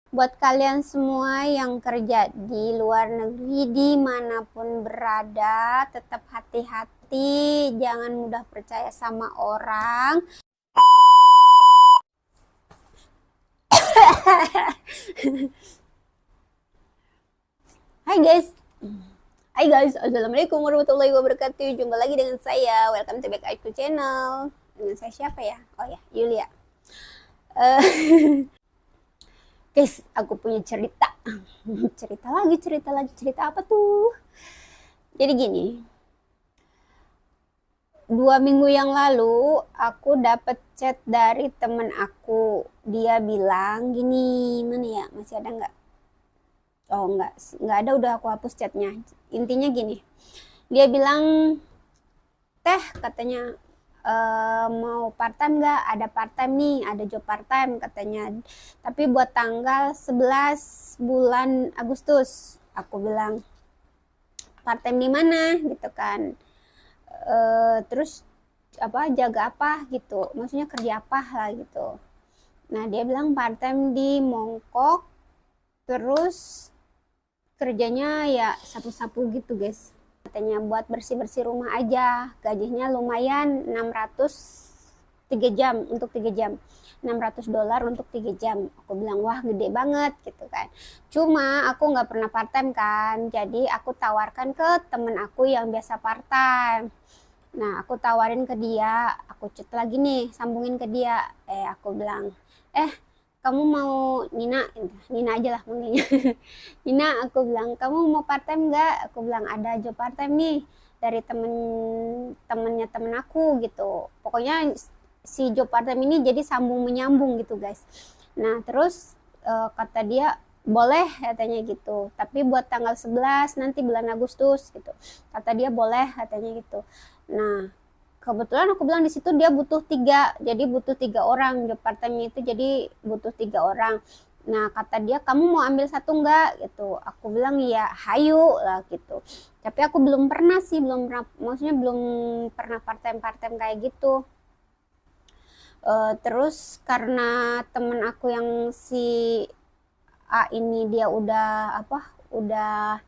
Buat kalian semua yang kerja di luar negeri, dimanapun berada, tetap hati-hati, jangan mudah percaya sama orang. Hai guys, assalamualaikum warahmatullahi wabarakatuh. Jumpa lagi dengan saya. Welcome to back to channel. Dengan saya siapa ya? Oh ya, Yulia. Guys, aku punya cerita. Cerita apa tuh? Jadi gini, 2 minggu yang lalu aku dapat chat dari temen aku. Dia bilang gini, mana ya? Masih ada nggak? Oh nggak ada. Udah aku hapus chatnya. Intinya gini, dia bilang, teh katanya, mau part time nggak? Ada part time nih, ada job part time katanya. Tapi buat tanggal 11 bulan Agustus. Aku bilang, part time di mana gitu kan. Terus apa, jaga apa gitu, maksudnya kerja apa lah gitu. Nah dia bilang part time di Mongkok, terus kerjanya ya sapu-sapu gitu guys, katanya buat bersih-bersih rumah aja, gajinya lumayan, 600 3 jam, untuk 3 jam $600 untuk 3 jam. Aku bilang wah gede banget gitu kan. Cuma aku nggak pernah part time kan, jadi aku tawarkan ke temen aku yang biasa part time. Nah, aku tawarin ke dia, aku chat lagi nih, sambungin ke dia. Aku bilang, kamu mau Nina, Nina aja lah manggilnya. Nina, aku bilang, kamu mau part time nggak? Aku bilang ada job part time nih dari temennya temen aku gitu. Pokoknya si job part time ini jadi sambung menyambung gitu guys. Nah, terus kata dia, boleh katanya gitu, tapi buat tanggal 11 nanti bulan Agustus gitu, kata dia boleh katanya gitu. Nah kebetulan aku bilang di situ dia butuh 3, jadi butuh 3 orang job part time itu, jadi butuh 3 orang. Nah kata dia, kamu mau ambil satu nggak gitu. Aku bilang ya hayu lah gitu, tapi aku belum pernah sih, belum pernah, maksudnya belum pernah part time kayak gitu. Terus karena temen aku yang si A ini dia udah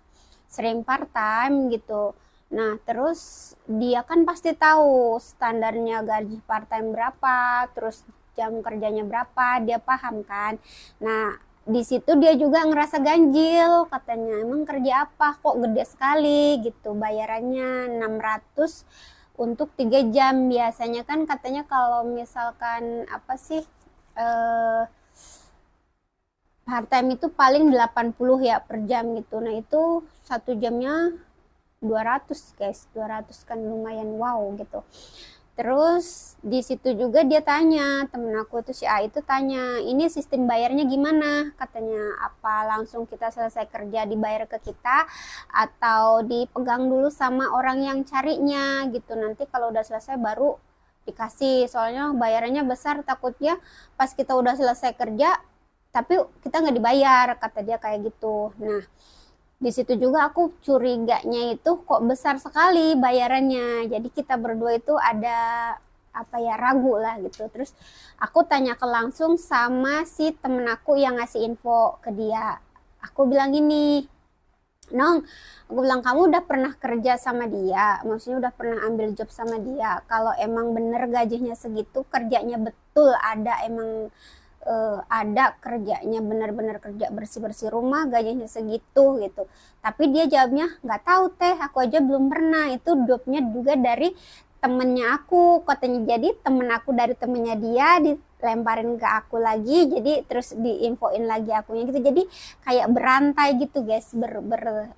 sering part time gitu. Nah terus dia kan pasti tahu standarnya gaji part time berapa, terus jam kerjanya berapa, dia paham kan. Nah di situ dia juga ngerasa ganjil, katanya emang kerja apa kok gede sekali gitu bayarannya, 600 untuk 3 jam. Biasanya kan katanya kalau misalkan apa sih, eh, part time itu paling 80 ya per jam gitu. Nah itu 1 jamnya 200 guys, 200 kan lumayan wow gitu. Terus di situ juga dia tanya, temen aku tuh si A itu tanya, ini sistem bayarnya gimana? Katanya apa langsung kita selesai kerja dibayar ke kita, atau dipegang dulu sama orang yang carinya gitu. Nanti kalau udah selesai baru dikasih, soalnya bayarannya besar, takutnya pas kita udah selesai kerja tapi kita nggak dibayar, kata dia kayak gitu. Nah di situ juga aku curiganya itu kok besar sekali bayarannya, jadi kita berdua itu ada apa ya, ragu lah gitu. Terus aku tanya ke langsung sama si temen aku yang ngasih info ke dia. Aku bilang gini, Nong, aku bilang kamu udah pernah kerja sama dia, maksudnya udah pernah ambil job sama dia. Kalau emang bener gajinya segitu, kerjanya betul ada, emang ada kerjanya benar-benar kerja bersih-bersih rumah, gajinya segitu gitu. Tapi dia jawabnya nggak tahu teh, aku aja belum pernah, itu jobnya juga dari temennya aku katanya. Jadi temen aku dari temennya dia dilemparin ke aku lagi, jadi terus diinfoin lagi akunya gitu, jadi kayak berantai gitu guys,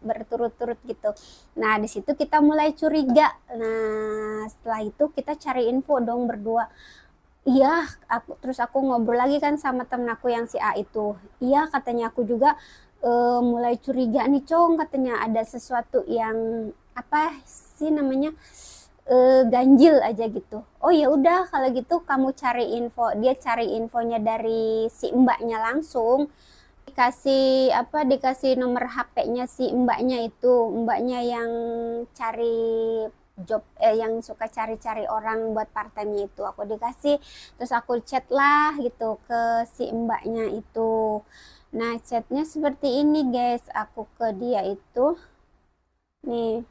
berturut-turut gitu. Nah di situ kita mulai curiga. Nah setelah itu kita cari info dong berdua. Iya, terus aku ngobrol lagi kan sama temen aku yang si A itu. Iya, katanya aku juga mulai curiga nih, Cong, katanya ada sesuatu yang apa sih namanya, ganjil aja gitu. Oh ya udah kalau gitu kamu cari info. Dia cari infonya dari si mbaknya langsung. Dikasih nomor HP-nya si mbaknya itu, mbaknya yang cari job, yang suka cari-cari orang buat part time itu, aku dikasih. Terus aku chat lah gitu ke si mbaknya itu. Nah, chatnya seperti ini guys, aku ke dia itu nih.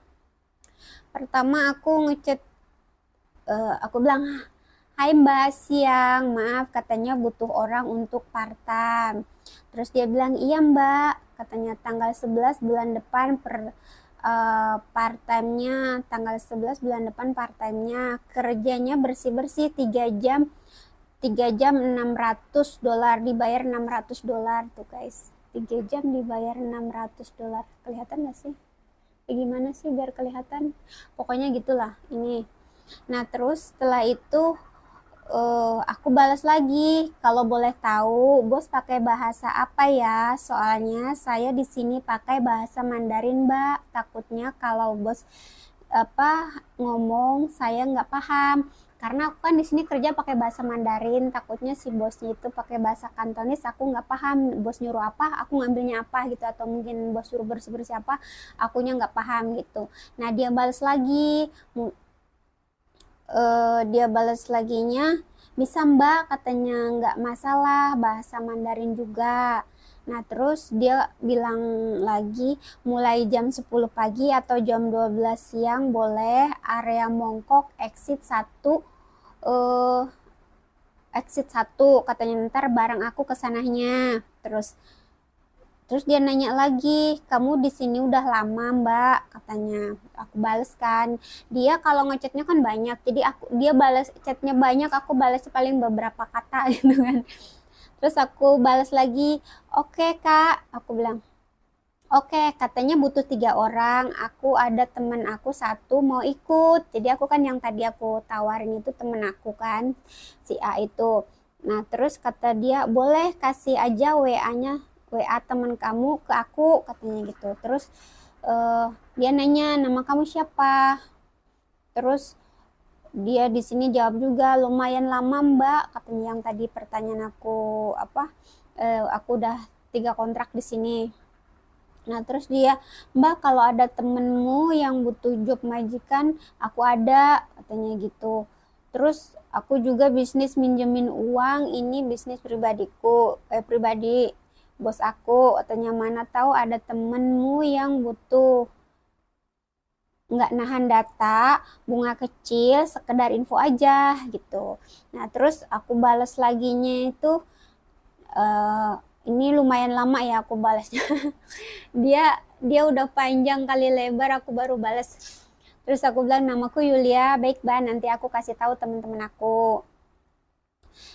Pertama aku ngechat, aku bilang, "Hai Mbak, siang, maaf katanya butuh orang untuk part-time." Terus dia bilang, "Iya Mbak," katanya tanggal 11 bulan depan part-time-nya, tanggal 11 bulan depan part-time-nya, kerjanya bersih-bersih 3 jam 600 dolar, dibayar 600 dolar tuh guys. 3 jam dibayar 600 dolar. Kelihatan gak sih? Gimana sih biar kelihatan? Pokoknya gitulah ini. Nah, terus setelah itu aku balas lagi, kalau boleh tahu bos pakai bahasa apa ya? Soalnya saya di sini pakai bahasa Mandarin, Mbak. Takutnya kalau bos ngomong saya nggak paham. Karena aku kan di sini kerja pakai bahasa Mandarin, takutnya si bosnya itu pakai bahasa Kantonis, aku nggak paham. Bos nyuruh apa, aku ngambilnya apa gitu, atau mungkin bos suruh bersih-bersih apa, akunya nggak paham gitu. Nah, dia balas lagi, dia balas laginya, "Bisa Mbak," katanya, "nggak masalah, bahasa Mandarin juga." Nah, terus dia bilang lagi, "Mulai jam 10 pagi atau jam 12 siang boleh, area Mongkok eh, exit 1 katanya, "ntar bareng aku kesananya." Terus dia nanya lagi, "Kamu di sini udah lama Mbak?" katanya. Aku bales kan. Dia kalau ngechatnya kan banyak, jadi dia balas chatnya banyak, aku balas paling beberapa kata gitu kan. Terus aku balas lagi, "Oke Kak," aku bilang. "Oke, katanya butuh 3 orang. Aku ada temen aku satu mau ikut." Jadi aku kan yang tadi aku tawarin itu temen aku kan, si A itu. Nah, terus kata dia, "Boleh kasih aja WA-nya, WA temen kamu ke aku," katanya gitu. Terus dia nanya, "Nama kamu siapa?" Terus dia di sini jawab juga, "Lumayan lama Mbak," katanya, yang tadi pertanyaan aku aku udah 3 kontrak di sini. Nah, terus dia, "Mbak, kalau ada temenmu yang butuh job majikan, aku ada," katanya gitu. Terus aku juga bisnis minjemin uang, ini bisnis pribadi bos aku, katanya, "Mana tahu ada temenmu yang butuh, nggak nahan data, bunga kecil, sekedar info aja," gitu. Nah, terus aku balas laginya itu, ini lumayan lama ya aku balasnya. Dia udah panjang kali lebar, aku baru balas. Terus aku bilang, "Namaku Yulia." "Baik Ban, nanti aku kasih tahu teman-teman aku."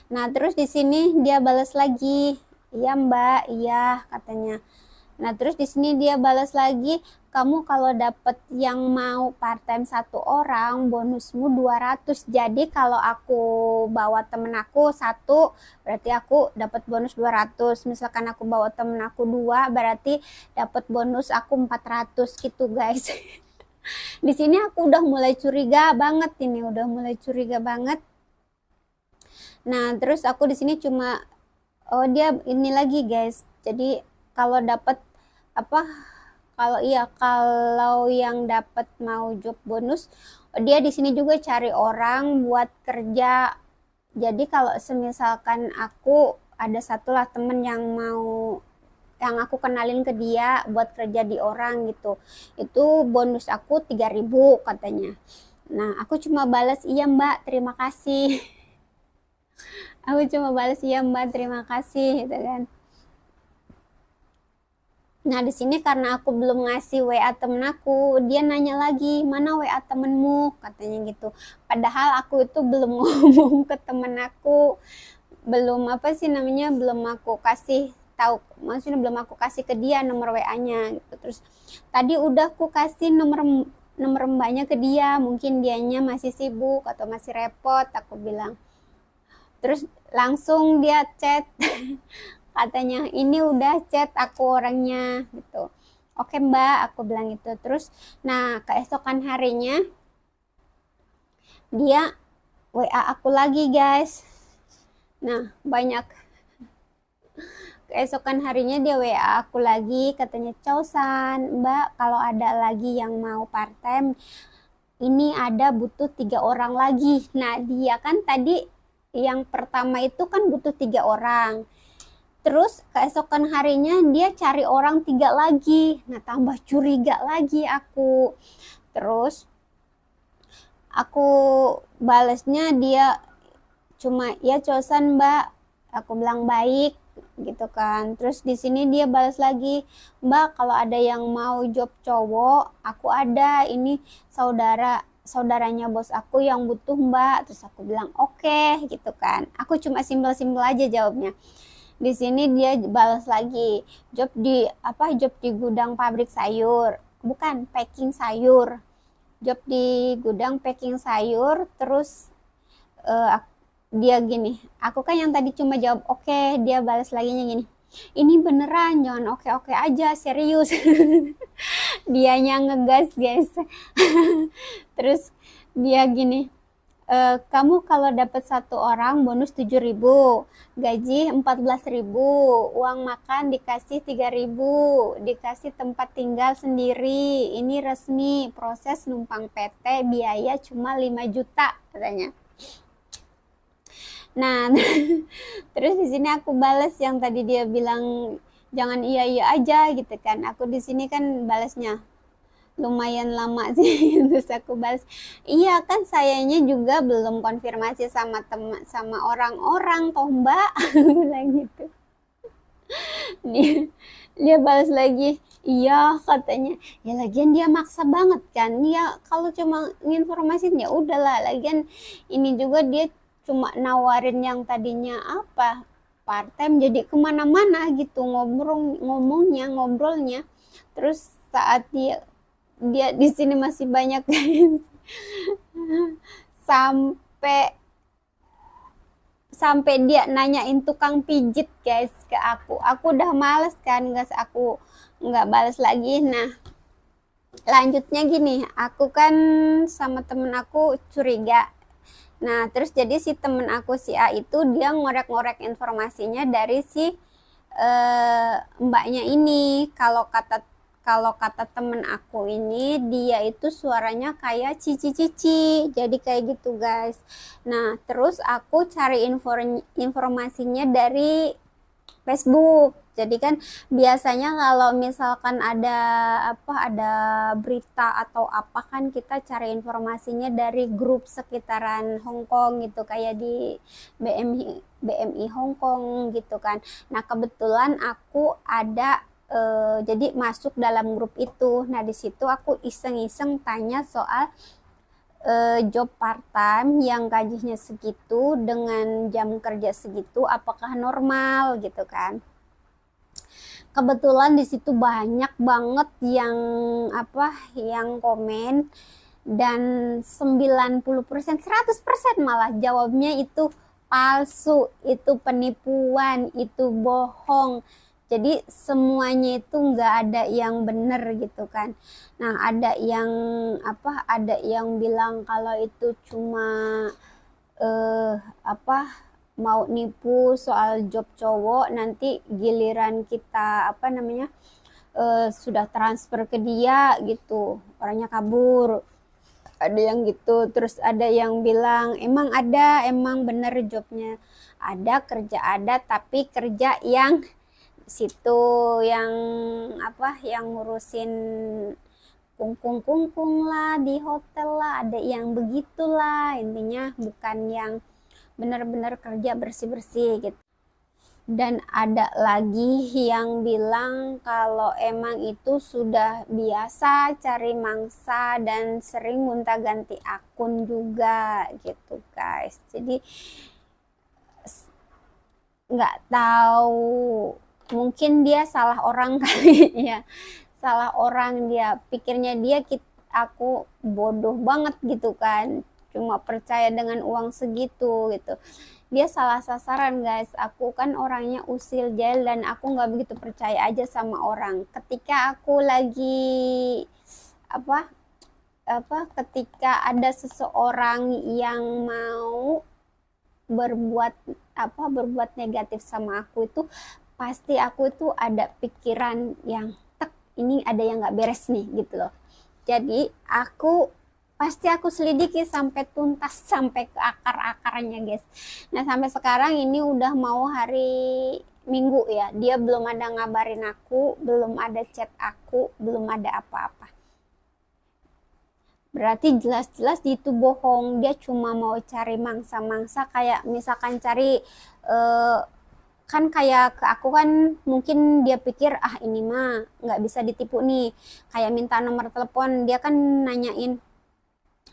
Nah, terus di sini dia balas lagi, "Iya Mbak, iya," katanya. Nah, terus di sini dia balas lagi, "Kamu kalau dapet yang mau part time 1 orang, bonusmu 200. Jadi kalau aku bawa temen aku 1, berarti aku dapat bonus 200. Misalkan aku bawa temen aku 2, berarti dapat bonus aku 400 gitu, guys." Di sini aku udah mulai curiga banget ini, udah mulai curiga banget. Nah, terus aku di sini cuma, oh dia ini lagi, guys. Jadi kalau dapat apa kalau yang dapat mau job bonus, dia di sini juga cari orang buat kerja. Jadi kalau semisalkan aku ada satulah temen yang aku kenalin ke dia buat kerja di orang gitu, itu bonus aku 3.000 katanya. Nah, aku cuma balas, "Iya Mbak, terima kasih." Aku cuma balas, "Iya Mbak, terima kasih," gitu kan. Nah, di sini karena aku belum ngasih WA temen aku, dia nanya lagi, "Mana WA temenmu?" katanya gitu. Padahal aku itu belum ngomong ke temen aku, belum belum aku kasih tahu, maksudnya belum aku kasih ke dia nomor WA-nya gitu. Terus tadi udah aku kasih nomor mbaknya ke dia, mungkin dianya masih sibuk atau masih repot, aku bilang. Terus langsung dia chat, katanya, "Ini udah chat aku orangnya," gitu. "Oke Mbak," aku bilang gitu. Terus nah, keesokan harinya dia WA aku lagi, guys. Nah, keesokan harinya dia WA aku lagi, katanya, "Causan Mbak, kalau ada lagi yang mau part time, ini ada butuh 3 orang lagi." Nah, dia kan tadi yang pertama itu kan butuh 3 orang. Terus keesokan harinya dia cari orang 3 lagi. Nah, tambah curiga lagi aku. Terus aku balesnya dia cuma ya cosan mbak, aku bilang baik gitu kan. Terus di sini dia balas lagi, mbak kalau ada yang mau job cowok aku ada, ini saudaranya bos aku yang butuh mbak. Terus aku bilang oke gitu kan, aku cuma simpel-simpel aja jawabnya. Di sini dia balas lagi, job di gudang pabrik sayur, bukan packing sayur, job di gudang packing sayur. Terus uh, dia gini, aku kan yang tadi cuma jawab oke, dia balas lagi gini, ini beneran jangan oke-oke aja, serius. Dianya ngegas guys. Terus dia gini, kamu kalau dapat 1 orang bonus 7.000, gaji 14.000, uang makan dikasih 3.000, dikasih tempat tinggal sendiri, ini resmi, proses numpang PT, biaya cuma 5 juta katanya. Nah, terus di sini aku balas yang tadi dia bilang jangan iya aja gitu kan. Aku di sini kan balasnya lumayan lama sih. Terus aku balas, iya kan sayanya juga belum konfirmasi sama teman sama orang-orang toh mbak. Bilang gitu. Dia balas lagi, iya katanya, ya lagian dia maksa banget kan, ya kalau cuma nginformasin ya udahlah, lagian ini juga dia cuma nawarin yang tadinya apa part time jadi kemana-mana gitu ngobrolnya. Terus saat dia di sini masih banyak sampai dia nanyain tukang pijit guys ke aku udah males kan guys, aku nggak balas lagi. Nah lanjutnya gini, aku kan sama temen aku curiga. Nah terus jadi si temen aku si A itu dia ngorek-ngorek informasinya dari si mbaknya ini. Kalau kata temen aku ini, dia itu suaranya kayak cici-cici, jadi kayak gitu guys. Nah terus aku cari informasinya dari Facebook. Jadi kan biasanya kalau misalkan ada berita atau apa kan kita cari informasinya dari grup sekitaran Hong Kong gitu, kayak di BMI Hong Kong gitu kan. Nah kebetulan aku ada jadi masuk dalam grup itu. Nah di situ aku iseng-iseng tanya soal job part time yang gajinya segitu dengan jam kerja segitu apakah normal gitu kan. Kebetulan di situ banyak banget yang komen, dan 90%, 100% malah jawabnya itu palsu, itu penipuan, itu bohong. Jadi semuanya itu nggak ada yang benar gitu kan. Nah ada yang bilang kalau itu cuma mau nipu soal job cowok, nanti giliran kita sudah transfer ke dia gitu orangnya kabur, ada yang gitu. Terus ada yang bilang emang bener jobnya ada, kerja ada, tapi kerja yang situ yang ngurusin kungkung lah di hotel lah, ada yang begitulah, intinya bukan yang benar-benar kerja bersih-bersih gitu. Dan ada lagi yang bilang kalau emang itu sudah biasa cari mangsa dan sering gonta-ganti akun juga gitu guys. Jadi nggak tahu, mungkin dia salah orang kali ya, salah orang, dia pikirnya aku bodoh banget gitu kan, cuma percaya dengan uang segitu gitu. Dia salah sasaran guys. Aku kan orangnya usil jahil dan aku nggak begitu percaya aja sama orang. Ketika aku lagi ketika ada seseorang yang mau berbuat negatif sama aku itu, pasti aku itu ada pikiran yang ini ada yang nggak beres nih gitu loh. Jadi pasti aku selidiki sampai tuntas, sampai ke akar-akarnya guys. Nah sampai sekarang ini udah mau hari minggu ya, dia belum ada ngabarin aku, belum ada chat aku, belum ada apa-apa. Berarti jelas-jelas itu bohong. Dia cuma mau cari mangsa-mangsa, kayak misalkan cari eh, kan kayak ke aku kan, mungkin dia pikir ah ini mah nggak bisa ditipu nih, kayak minta nomor telepon. Dia kan nanyain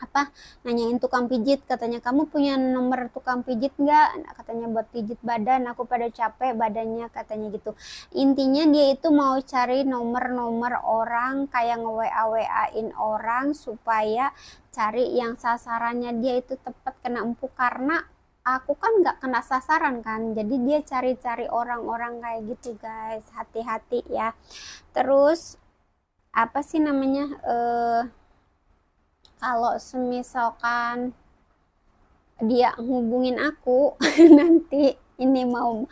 apa, nanyain tukang pijit, katanya kamu punya nomor tukang pijit nggak, katanya buat pijit badan, aku pada capek badannya, katanya gitu. Intinya dia itu mau cari nomor-nomor orang, kayak nge-WA-WA-in orang supaya cari yang sasarannya dia itu tepat kena empuk, karena aku kan nggak kena sasaran kan, jadi dia cari-cari orang-orang kayak gitu guys, hati-hati ya. Terus apa sih namanya, kalau semisalkan dia hubungin aku nanti ini mau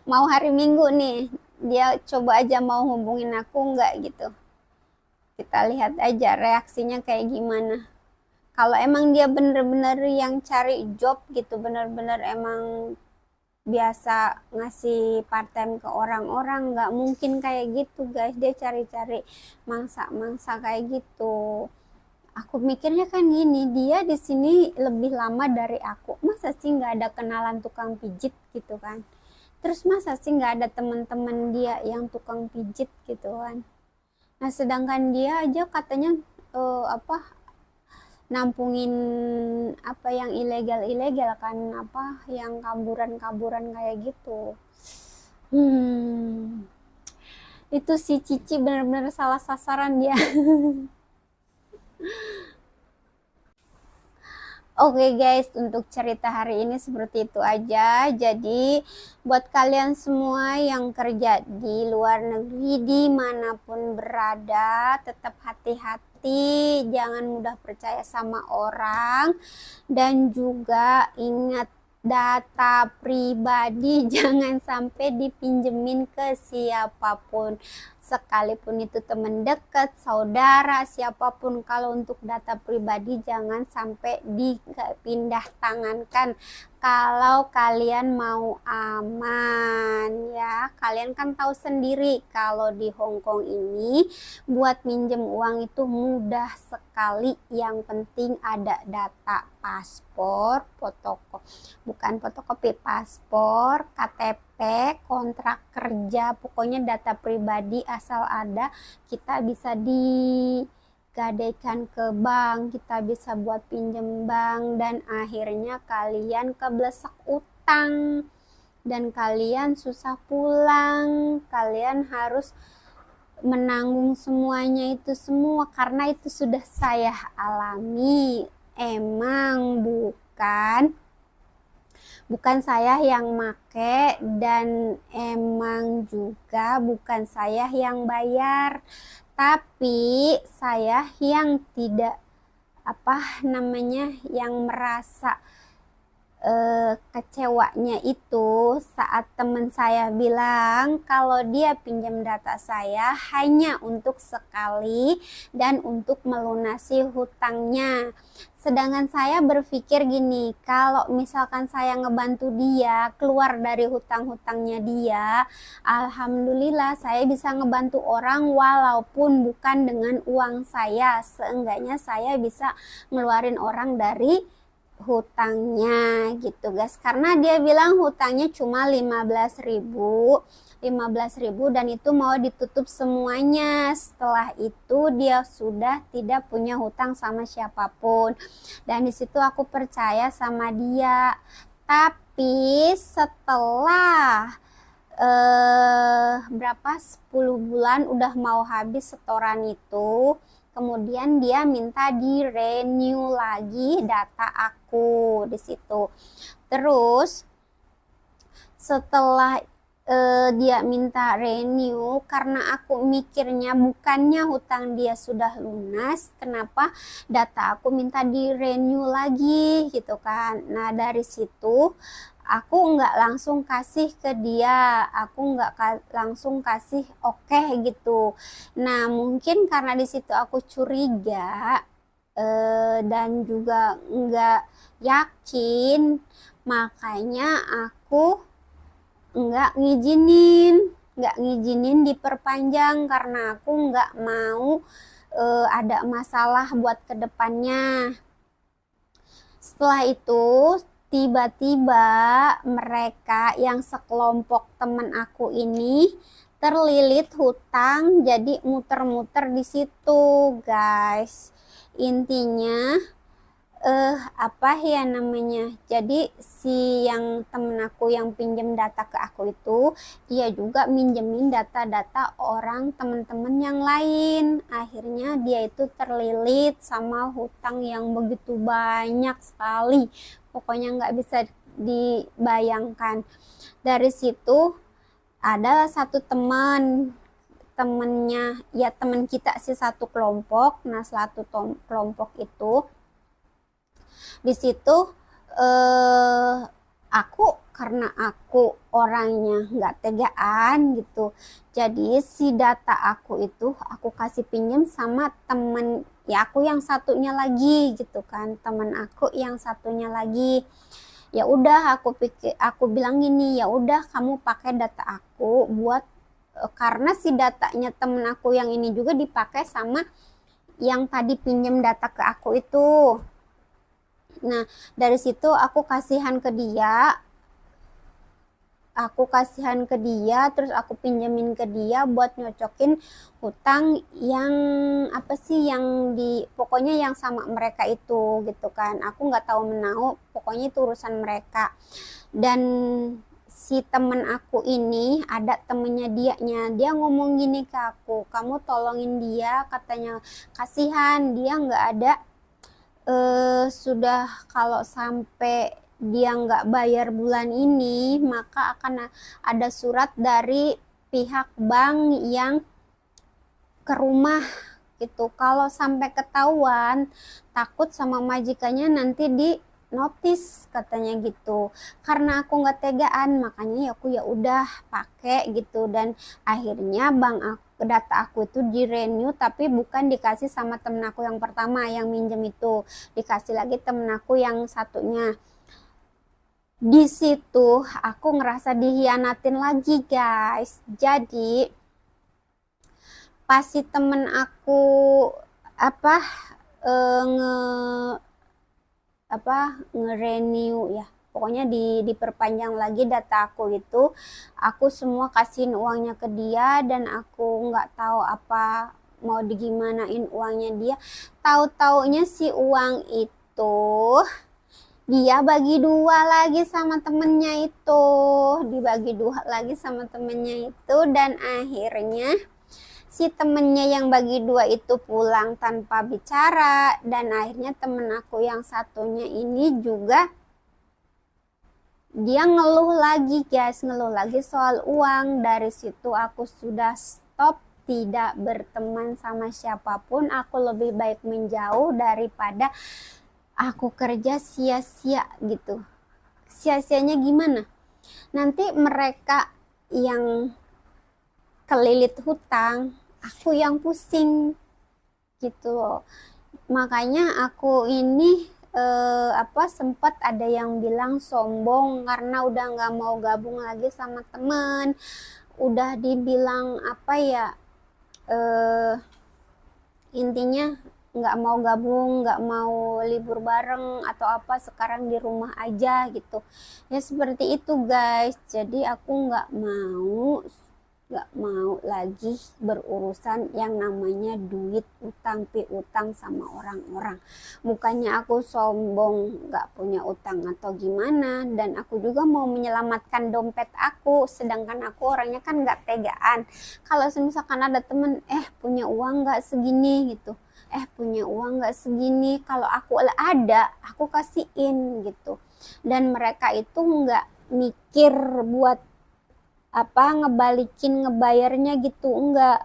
mau hari Minggu nih, dia coba aja mau hubungin aku nggak gitu, kita lihat aja reaksinya kayak gimana. Kalau emang dia bener-bener yang cari job gitu, bener-bener emang biasa ngasih part time ke orang-orang, nggak mungkin kayak gitu guys, dia cari-cari mangsa-mangsa kayak gitu. Aku mikirnya kan gini, dia di sini lebih lama dari aku, masa sih nggak ada kenalan tukang pijit gitu kan, terus masa sih nggak ada teman-teman dia yang tukang pijit gitu kan. Nah sedangkan dia aja katanya apa, nampungin apa yang ilegal-ilegal kan, apa yang kaburan-kaburan kayak gitu. hmm itu si Cici benar-benar salah sasaran dia. Oke guys, untuk cerita hari ini seperti itu aja. Jadi buat kalian semua yang kerja di luar negeri, dimanapun berada, tetap hati-hati, jangan mudah percaya sama orang, dan juga ingat data pribadi jangan sampai dipinjemin ke siapapun, sekalipun itu teman dekat, saudara, siapapun. Kalau untuk data pribadi jangan sampai dipindah tangankan kalau kalian mau aman ya. Kalian kan tahu sendiri kalau di Hong Kong ini buat minjem uang itu mudah sekali, yang penting ada data paspor, bukan fotokopi, paspor, KTP, kontrak kerja, pokoknya data pribadi asal ada, kita bisa digadaikan ke bank, kita bisa buat pinjem bank, dan akhirnya kalian keblesak utang dan kalian susah pulang, kalian harus menanggung semuanya itu semua, karena itu sudah saya alami. Emang bukan saya yang make, dan emang juga bukan saya yang bayar, tapi saya yang tidak apa namanya, yang merasa kecewanya itu saat teman saya bilang kalau dia pinjam data saya hanya untuk sekali dan untuk melunasi hutangnya. Sedangkan saya berpikir gini, kalau misalkan saya ngebantu dia keluar dari hutang-hutangnya dia, alhamdulillah saya bisa ngebantu orang walaupun bukan dengan uang saya. Seenggaknya saya bisa ngeluarin orang dari hutangnya gitu guys, karena dia bilang hutangnya cuma 15.000 dan itu mau ditutup semuanya. Setelah itu dia sudah tidak punya hutang sama siapapun, dan disitu aku percaya sama dia. Tapi setelah berapa, 10 bulan udah mau habis setoran itu, kemudian dia minta di renew lagi data aku di situ. Terus setelah dia minta renew, karena aku mikirnya bukannya hutang dia sudah lunas, kenapa data aku minta di renew lagi gitu kan. Nah dari situ aku nggak langsung kasih ke dia, aku nggak langsung kasih oke gitu. Nah mungkin karena di situ aku curiga dan juga nggak yakin, makanya aku nggak ngizinin diperpanjang karena aku nggak mau ada masalah buat kedepannya. Setelah itu tiba-tiba mereka yang sekelompok temen aku ini terlilit hutang, jadi muter-muter di situ, guys. Intinya apa ya namanya, jadi si yang temen aku yang pinjem data ke aku itu dia juga minjemin data-data orang temen-temen yang lain. Akhirnya dia itu terlilit sama hutang yang begitu banyak sekali, pokoknya nggak bisa dibayangkan. Dari situ ada satu temennya ya, temen kita sih satu kelompok. Nah, satu kelompok itu di situ aku, karena aku orangnya nggak tegaan gitu, jadi si data aku itu aku kasih pinjam sama temen ya aku yang satunya lagi gitu kan, temen aku yang satunya lagi. Ya udah, aku bilang gini, ya udah kamu pakai data aku buat karena si datanya temen aku yang ini juga dipakai sama yang tadi pinjam data ke aku itu. Nah, dari situ aku kasihan ke dia, terus aku pinjemin ke dia buat nyocokin hutang yang apa sih, yang pokoknya yang sama mereka itu gitu kan. Aku nggak tahu menau, pokoknya itu urusan mereka. Dan si temen aku ini ada temennya dia ngomong gini ke aku, kamu tolongin dia, katanya kasihan dia nggak ada sudah, kalau sampai dia nggak bayar bulan ini maka akan ada surat dari pihak bank yang ke rumah gitu. Kalau sampai ketahuan takut sama majikannya nanti di notis, katanya gitu. Karena aku nggak tegaan, makanya aku ya udah pakai gitu. Dan akhirnya data aku itu di renew, tapi bukan dikasih sama temen aku yang pertama yang minjem itu, dikasih lagi temen aku yang satunya. Di situ aku ngerasa dihianatin lagi, guys. Jadi pas si temen aku apa nge-renew ya, pokoknya diperpanjang lagi data aku itu, aku semua kasihin uangnya ke dia dan aku nggak tahu apa mau digimanain uangnya dia. Tahu-taunya si uang itu dia bagi dua lagi sama temennya itu, dan akhirnya si temennya yang bagi dua itu pulang tanpa bicara, dan akhirnya temen aku yang satunya ini juga dia ngeluh lagi, guys, soal uang. Dari situ aku sudah stop, tidak berteman sama siapapun. Aku lebih baik menjauh daripada aku kerja sia-sia gitu. Sia-sianya gimana? Nanti mereka yang kelilit hutang, aku yang pusing gitu loh. Makanya aku ini sempat ada yang bilang sombong karena udah nggak mau gabung lagi sama temen. Udah dibilang apa ya, intinya nggak mau gabung, nggak mau libur bareng atau apa, sekarang di rumah aja gitu ya, seperti itu, guys. Jadi aku nggak mau lagi berurusan yang namanya duit utang piutang sama orang-orang. Bukannya aku sombong nggak punya utang atau gimana, dan aku juga mau menyelamatkan dompet aku, sedangkan aku orangnya kan nggak tegaan. Kalau misalkan ada temen punya uang nggak segini gitu, punya uang nggak segini, kalau aku ada aku kasihin gitu. Dan mereka itu nggak mikir buat ngebayarnya gitu, enggak.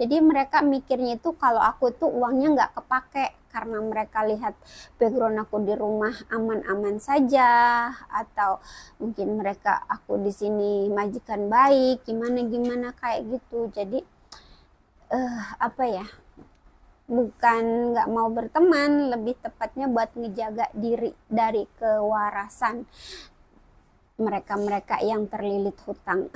Jadi mereka mikirnya itu kalau aku itu uangnya nggak kepake, karena mereka lihat background aku di rumah aman-aman saja, atau mungkin mereka aku di sini majikan baik, gimana kayak gitu. Jadi bukan nggak mau berteman, lebih tepatnya buat ngejaga diri dari kewarasan. mereka-mereka yang terlilit hutang.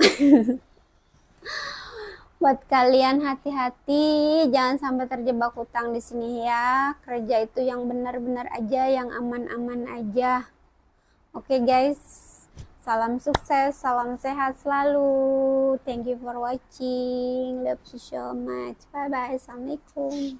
Buat kalian hati-hati, jangan sampai terjebak hutang di sini ya. Kerja itu yang benar-benar aja, yang aman-aman aja. Oke guys, salam sukses, salam sehat selalu. Thank you for watching. Love you so much. Bye bye. Assalamualaikum.